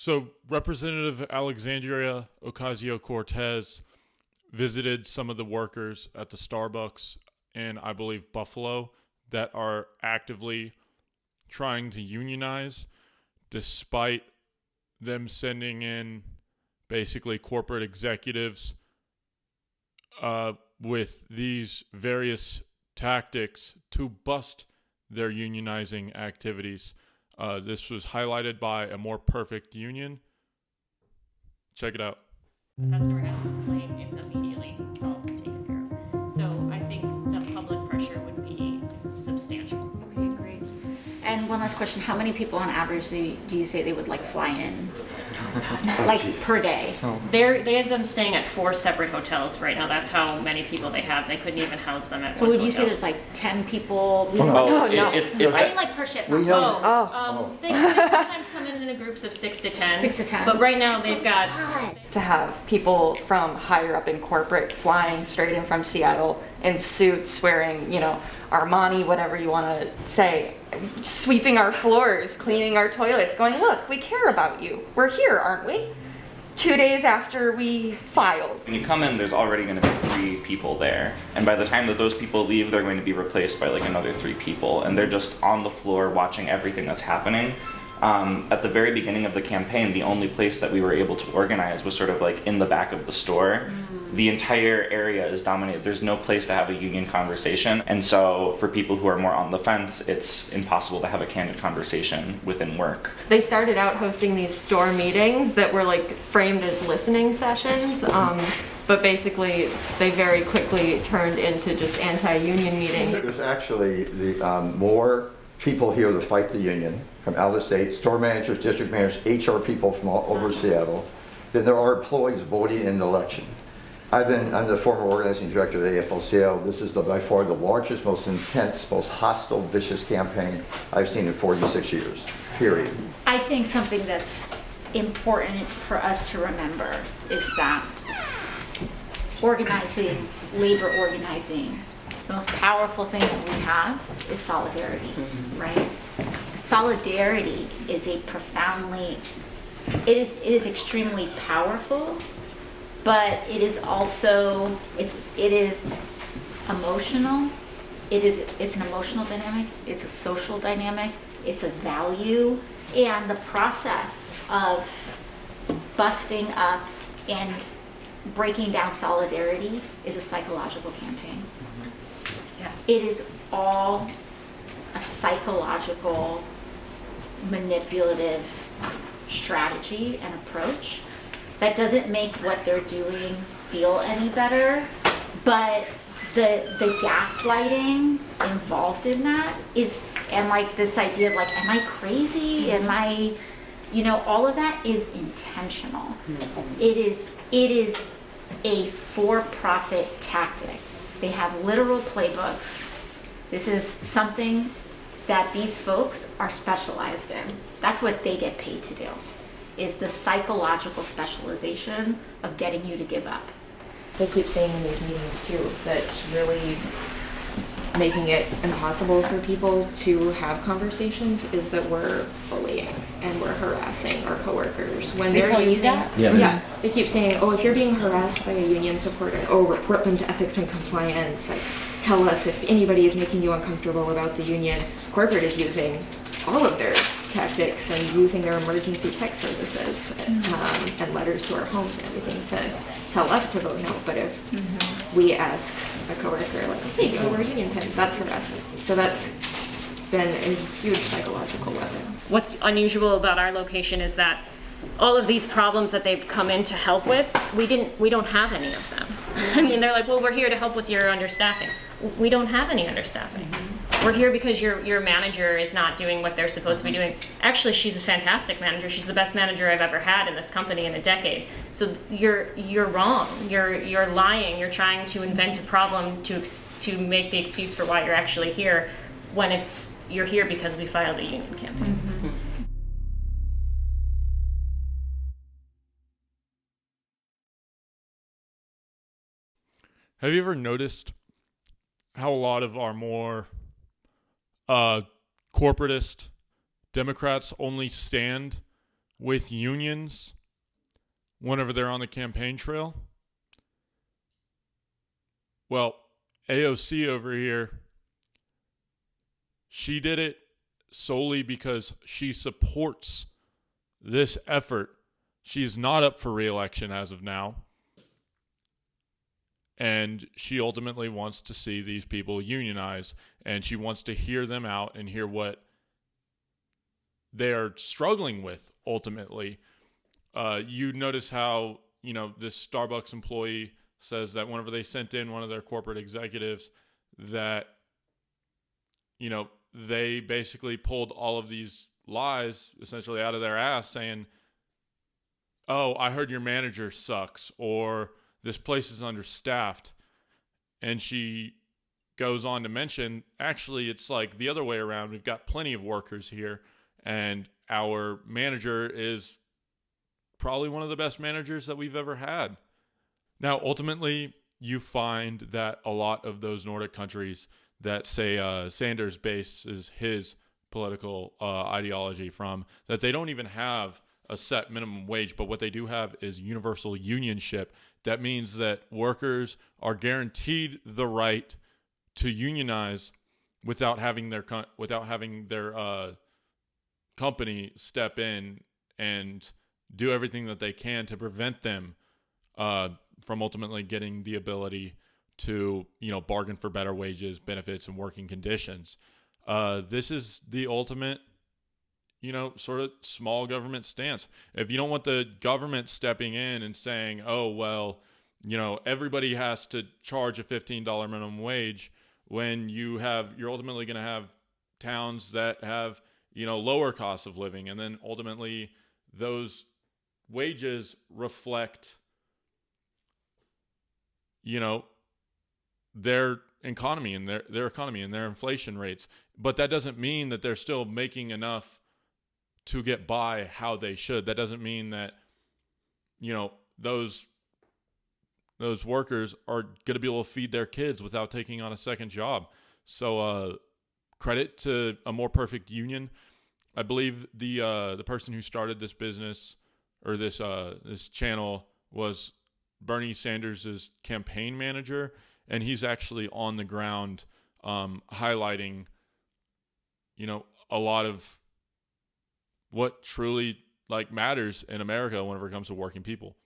So Representative Alexandria Ocasio-Cortez visited some of the workers at the Starbucks in, I believe, Buffalo that are actively trying to unionize, despite them sending in basically corporate executives with these various tactics to bust their unionizing activities. This was highlighted by a more perfect union. Check it out. Customer has a complaint, it's immediately solved and taken care of. So I think the public pressure would be substantial. Okay, great. And one last question, how many people on average do you say they would like fly in? Like per day? They have them staying at 4 separate hotels right now. That's how many people they have. They couldn't even house them at So one would you say hotel. there's like 10 people? Oh, no. I mean like per shift. We not They sometimes come in groups of 6 to 10. 6 to 10. But right now they've got... To have people from higher up in corporate flying straight in from Seattle in suits, wearing, Armani, whatever you want to say, sweeping our floors, cleaning our toilets, going, look, we care about you. We're here, aren't we? 2 days after we filed. When you come in, there's already going to be 3 people there. And by the time that those people leave, they're going to be replaced by like another 3 people. And they're just on the floor watching everything that's happening. At the very beginning of the campaign, the only place that we were able to organize was sort of like in the back of the store. The entire area is dominated. There's no place to have a union conversation. And so for people who are more on the fence, it's impossible to have a candid conversation within work. They started out hosting these store meetings that were like framed as listening sessions, but basically they very quickly turned into just anti-union meetings. There's actually more people here to fight the union from out of the state, store managers, district managers, HR people from all over Seattle, than there are employees voting in the election. I'm the former organizing director of the AFL-CIO. This is by far the largest, most intense, most hostile, vicious campaign I've seen in 46 years, period. I think something that's important for us to remember is that organizing, labor organizing, the most powerful thing that we have is solidarity, right? Solidarity is it is extremely powerful, but it is also, it is emotional. It's an emotional dynamic, it's a social dynamic, it's a value, and the process of busting up and breaking down solidarity is a psychological campaign. Yeah. It is all a psychological, manipulative strategy and approach that doesn't make what they're doing feel any better, but the gaslighting involved in that is, and like this idea of like, am I crazy? Am I, all of that is intentional. It is a for-profit tactic. They have literal playbooks. This is something that these folks are specialized in. That's what they get paid to do, is the psychological specialization of getting you to give up. They keep saying in these meetings too that's really making it impossible for people to have conversations is that we're bullying and we're harassing our coworkers. When They they're tell you using, that? Yeah, they keep saying, oh, if you're being harassed by a union supporter, oh, report them to ethics and compliance. Like, tell us if anybody is making you uncomfortable about the union. Corporate is using all of their tactics and using their emergency text services and letters to our homes and everything to tell us to vote no. But if we ask a coworker, like, hey, go wear a union pin, that's harassment. So that's been a huge psychological weapon. What's unusual about our location is that all of these problems that they've come in to help with, we don't have any of them. I mean, they're like, well, we're here to help with your understaffing. We don't have any understaffing. We're here because your manager is not doing what they're supposed to be doing. Actually, she's a fantastic manager. She's the best manager I've ever had in this company in a decade. So you're wrong. You're lying. You're trying to invent a problem to make the excuse for why you're actually here, when you're here because we filed a union campaign. Mm-hmm. Have you ever noticed how a lot of our more corporatist Democrats only stand with unions whenever they're on the campaign trail. Well, AOC over here, she did it solely because she supports this effort. She is not up for re-election as of now. And she ultimately wants to see these people unionize, and she wants to hear them out and hear what they are struggling with ultimately. You notice how, this Starbucks employee says that whenever they sent in one of their corporate executives, that, they basically pulled all of these lies essentially out of their ass saying, oh, I heard your manager sucks, or this place is understaffed. And she goes on to mention, actually, it's like the other way around. We've got plenty of workers here, and our manager is probably one of the best managers that we've ever had. Now, ultimately, you find that a lot of those Nordic countries that say Sanders bases his political ideology from, that they don't even have a set minimum wage, but what they do have is universal unionship. That means that workers are guaranteed the right to unionize without having their company step in and do everything that they can to prevent them from ultimately getting the ability to, bargain for better wages, benefits, and working conditions. This is the ultimate, sort of small government stance. If you don't want the government stepping in and saying, oh, well, everybody has to charge a $15 minimum wage, when you're ultimately going to have towns that have, lower costs of living. And then ultimately those wages reflect, their economy and their economy and their inflation rates. But that doesn't mean that they're still making enough to get by how they should. That doesn't mean that, those workers are going to be able to feed their kids without taking on a second job. So credit to a more perfect union. I believe the person who started this business or this channel was Bernie Sanders' campaign manager, and he's actually on the ground highlighting, a lot of what truly matters in America whenever it comes to working people.